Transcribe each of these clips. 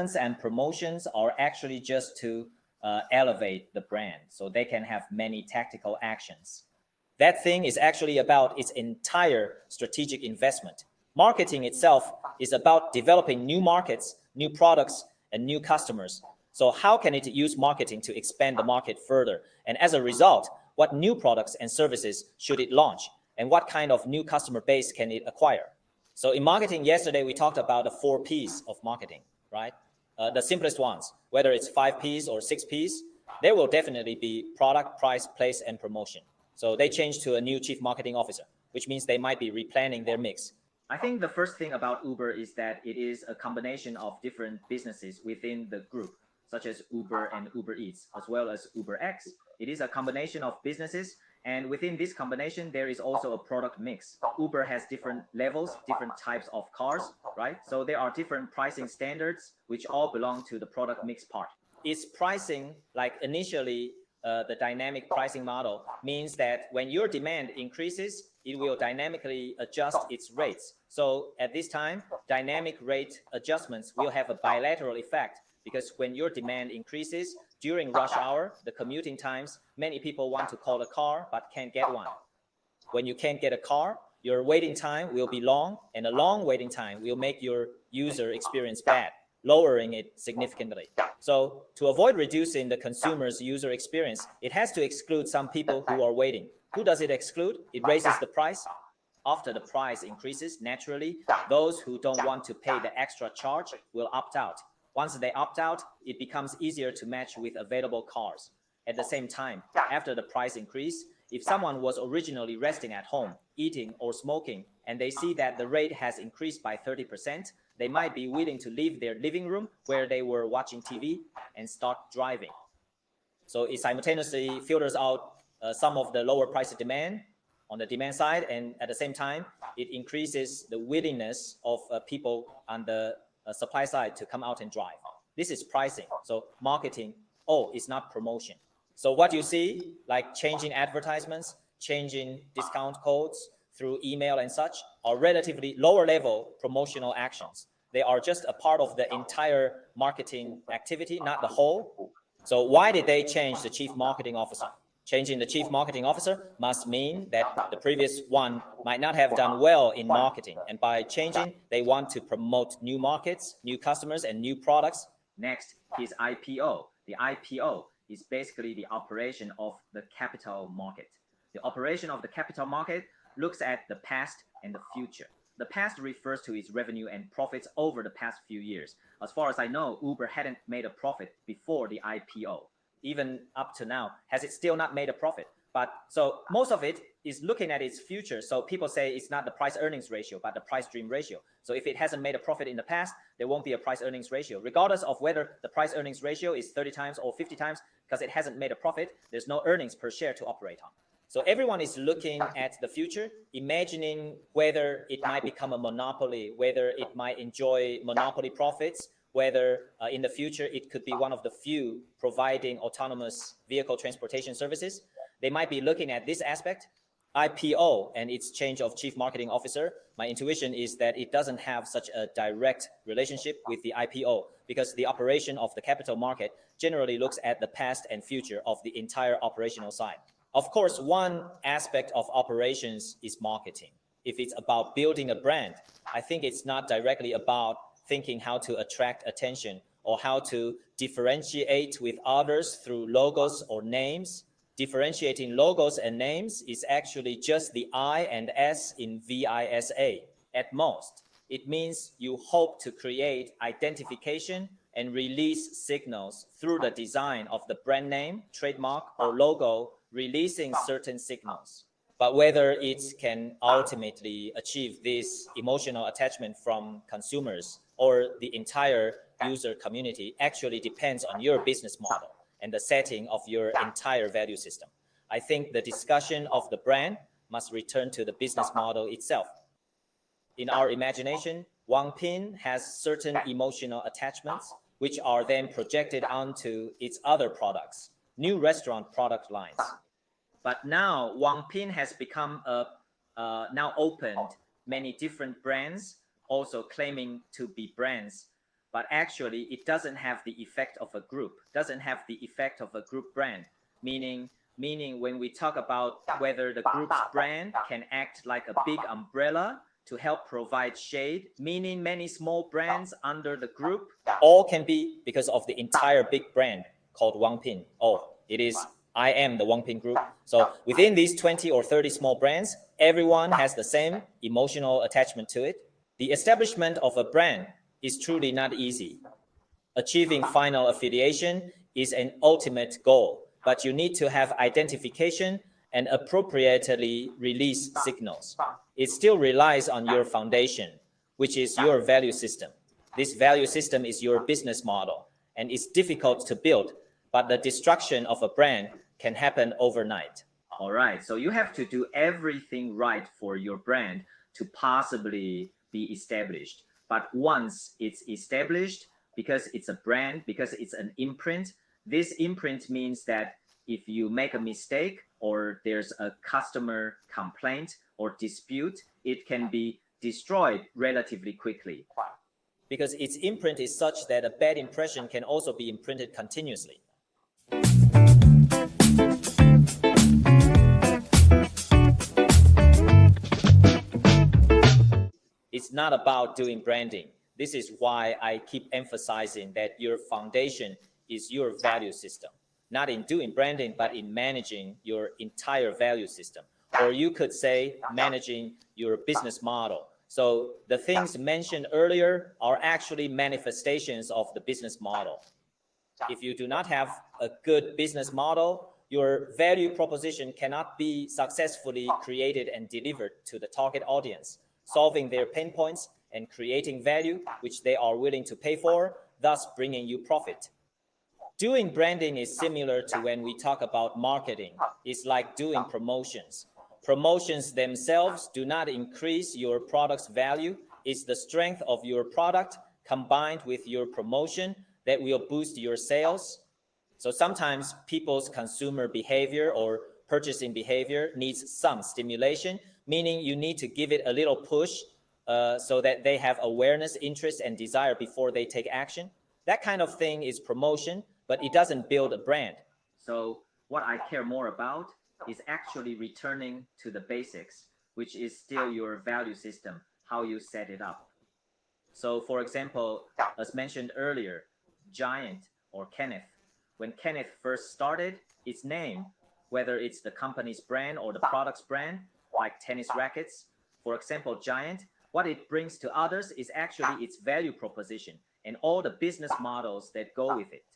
advertisements and promotions are actually just to elevate the brand, so they can have many tactical actions. That thing is actually about its entire strategic investment. Marketing itself is about developing new markets, new products, and new customers. So how can it use marketing to expand the market further? And as a result, what new products and services should it launch? And what kind of new customer base can it acquire? So in marketing, yesterday we talked about the 4 Ps of marketing, right? The simplest ones, whether it's 5 Ps or 6 Ps, there will definitely be product, price, place, and promotion. So they changed to a new chief marketing officer, which means they might be replanning their mix. I think the first thing about Uber is that it is a combination of different businesses within the group, such as Uber and Uber Eats, as well as UberX. It is a combination of businesses, and within this combination, there is also a product mix. Uber has different levels, different types of cars, right? So there are different pricing standards, which all belong to the product mix part. Its pricing, like initially, the dynamic pricing model means that when your demand increases, it will dynamically adjust its rates. So at this time, dynamic rate adjustments will have a bilateral effect, because when your demand increases during rush hour, the commuting times, many people want to call a car but can't get one. When you can't get a car, your waiting time will be long, and a long waiting time will make your user experience bad, lowering it significantly. So to avoid reducing the consumer's user experience, it has to exclude some people who are waiting. Who does it exclude? It raises the price. After the price increases, naturally, those who don't want to pay the extra charge will opt out. Once they opt out, it becomes easier to match with available cars. At the same time, after the price increase, if someone was originally resting at home, eating or smoking, and they see that the rate has increased by 30%, they might be willing to leave their living room where they were watching TV and start driving. So it simultaneously filters out some of the lower price demand on the demand side, and at the same time, it increases the willingness of people on the supply side to come out and drive. This is pricing. So marketing, it's not promotion. So what you see, like changing advertisements, changing discount codes through email and such, are relatively lower level promotional actions. They are just a part of the entire marketing activity, not the whole. So why did they change the chief marketing officer? Changing the chief marketing officer must mean that the previous one might not have done well in marketing. And by changing, they want to promote new markets, new customers, and new products. Next is IPO. The IPO is basically the operation of the capital market. The operation of the capital market looks at the past and the future. The past refers to its revenue and profits over the past few years. As far as I know, Uber hadn't made a profit before the IPO. Even up to now, has it still not made a profit? But so most of it is looking at its future. So people say it's not the price earnings ratio, but the price dream ratio. So if it hasn't made a profit in the past, there won't be a price earnings ratio. Regardless of whether the price earnings ratio is 30 times or 50 times, because it hasn't made a profit, there's no earnings per share to operate on. So everyone is looking at the future, imagining whether it might become a monopoly, whether it might enjoy monopoly profits, whether in the future it could be one of the few providing autonomous vehicle transportation services. They might be looking at this aspect. IPO and its change of chief marketing officer, my intuition is that it doesn't have such a direct relationship with the IPO, because the operation of the capital market generally looks at the past and future of the entire operational side. Of course, one aspect of operations is marketing. If it's about building a brand, I think it's not directly about thinking how to attract attention or how to differentiate with others through logos or names. Differentiating logos and names is actually just the I and S in VISA at most. It means you hope to create identification and release signals through the design of the brand name, trademark, or logo, releasing certain signals. But whether it can ultimately achieve this emotional attachment from consumers or the entire user community actually depends on your business model and the setting of your entire value system. I think the discussion of the brand must return to the business model itself. In our imagination, Wang Pin has certain emotional attachments, which are then projected onto its other products, new restaurant product lines. But now Wang Pin has become now opened many different brands, also claiming to be brands. but actually it doesn't have the effect of a group, doesn't have the effect of a group brand, meaning when we talk about whether the group's brand can act like a big umbrella to help provide shade, meaning many small brands under the group all can be because of the entire big brand called Wangpin. Oh, I am the Wangpin group. So within these 20 or 30 small brands, everyone has the same emotional attachment to it. The establishment of a brand is truly not easy. Achieving final affiliation is an ultimate goal, but you need to have identification and appropriately release signals. It still relies on your foundation, which is your value system. This value system is your business model, and it's difficult to build, but the destruction of a brand can happen overnight. All right, so you have to do everything right for your brand to possibly be established. But once it's established, because it's a brand, because it's an imprint, this imprint means that if you make a mistake or there's a customer complaint or dispute, it can be destroyed relatively quickly. Because its imprint is such that a bad impression can also be imprinted continuously. It's not about doing branding. This is why I keep emphasizing that your foundation is your value system. Not in doing branding, but in managing your entire value system. Or you could say managing your business model. So the things mentioned earlier are actually manifestations of the business model. If you do not have a good business model, your value proposition cannot be successfully created and delivered to the target audience, solving their pain points and creating value which they are willing to pay for, thus bringing you profit. Doing branding is similar to when we talk about marketing. It's like doing promotions. Promotions themselves do not increase your product's value. It's the strength of your product combined with your promotion that will boost your sales. So sometimes people's consumer behavior or purchasing behavior needs some stimulation, meaning you need to give it a little push so that they have awareness, interest, and desire before they take action. That kind of thing is promotion, but it doesn't build a brand. So what I care more about is actually returning to the basics, which is still your value system, how you set it up. So for example, as mentioned earlier, Giant or Kenneth, when Kenneth first started, its name, whether it's the company's brand or the product's brand, like tennis rackets, for example, Giant, what it brings to others is actually its value proposition and all the business models that go with it.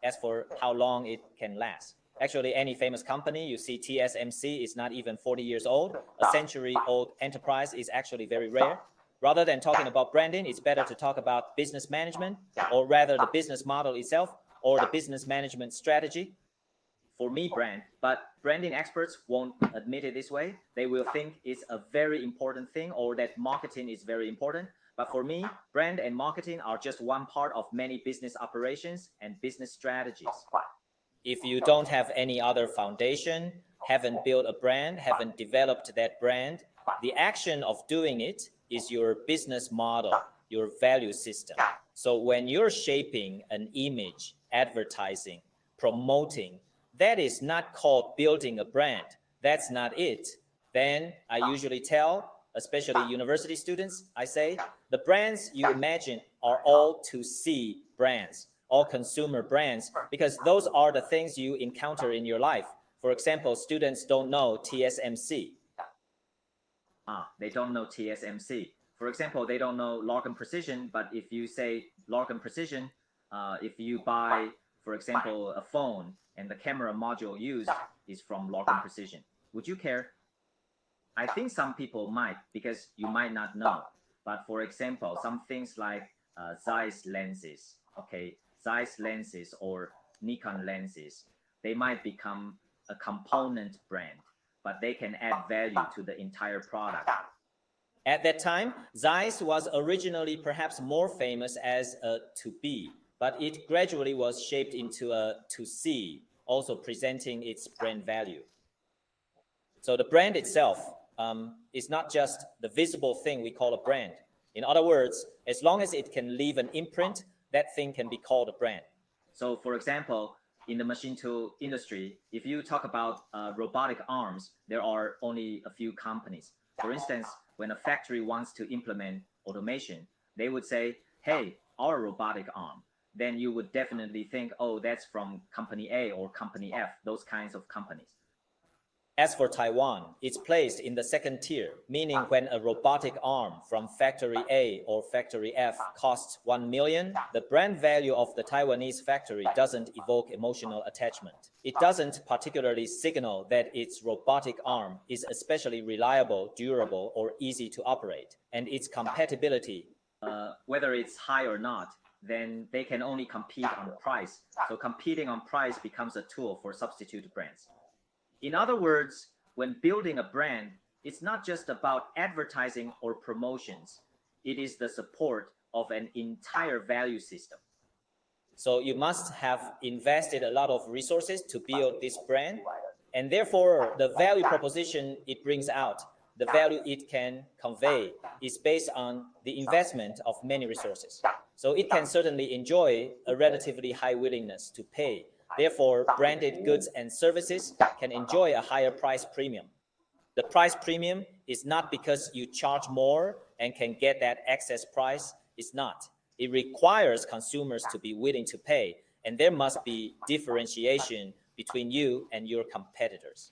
As for how long it can last, actually any famous company, you see TSMC is not even 40 years old. A century-old enterprise is actually very rare. Rather than talking about branding, it's better to talk about business management, or rather the business model itself, or the business management strategy. For me, but branding experts won't admit it this way. They will think it's a very important thing or that marketing is very important. But for me, brand and marketing are just one part of many business operations and business strategies. If you don't have any other foundation, haven't built a brand, haven't developed that brand, the action of doing it is your business model, your value system. So when you're shaping an image, advertising, promoting, that is not called building a brand. That's not it. Then I usually tell, especially university students, I say, the brands you imagine are all to see brands, all consumer brands, because those are the things you encounter in your life. For example, students don't know TSMC. They don't know TSMC. For example, they don't know Larkin Precision, but if you say Larkin Precision, if you buy, for example, a phone and the camera module used is from Larkin Precision, would you care? I think some people might, because you might not know. But for example, some things like Zeiss lenses, okay, Zeiss lenses or Nikon lenses, they might become a component brand, but they can add value to the entire product. At that time, Zeiss was originally perhaps more famous as a to B, but it gradually was shaped into a to C, also presenting its brand value. So the brand itself is not just the visible thing we call a brand. In other words, as long as it can leave an imprint, that thing can be called a brand. So for example, in the machine tool industry, if you talk about robotic arms, there are only a few companies. For instance, when a factory wants to implement automation, they would say, hey, our robotic arm. Then you would definitely think, oh, that's from company A or company F, those kinds of companies. As for Taiwan, it's placed in the second tier, meaning when a robotic arm from factory A or factory F costs 1 million, the brand value of the Taiwanese factory doesn't evoke emotional attachment. It doesn't particularly signal that its robotic arm is especially reliable, durable, or easy to operate, and its compatibility, whether it's high or not, then they can only compete on price. So competing on price becomes a tool for substitute brands. In other words, when building a brand, it's not just about advertising or promotions. It is the support of an entire value system. So you must have invested a lot of resources to build this brand, and therefore the value proposition it brings out, the value it can convey, is based on the investment of many resources. So it can certainly enjoy a relatively high willingness to pay. Therefore, branded goods and services can enjoy a higher price premium. The price premium is not because you charge more and can get that excess price. It's not. It requires consumers to be willing to pay, and there must be differentiation between you and your competitors.